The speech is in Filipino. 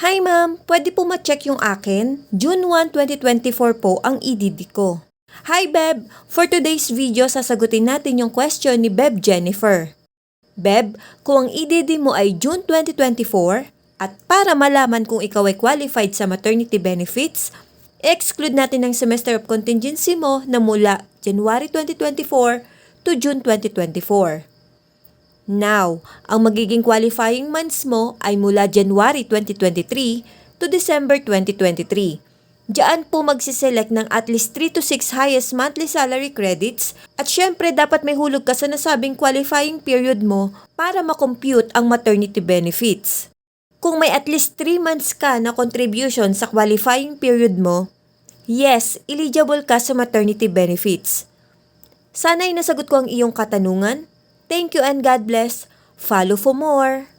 Hi ma'am, pwede po ma-check yung akin? June 1, 2024 po ang EDD ko. Hi Beb! For today's video, sasagutin natin yung question ni Beb Jennifer. Beb, kung ang EDD mo ay June 2024 at para malaman kung ikaw ay qualified sa maternity benefits, exclude natin ang semester of contingency mo na mula January 2024 to June 2024. Now, ang magiging qualifying months mo ay mula January 2023 to December 2023. Diyan po magsiselect ng at least 3 to 6 highest monthly salary credits at syempre dapat may hulog ka sa nasabing qualifying period mo para makompute ang maternity benefits. Kung may at least 3 months ka na contribution sa qualifying period mo, yes, eligible ka sa maternity benefits. Sana ay nasagot ko ang iyong katanungan. Thank you and God bless. Follow for more.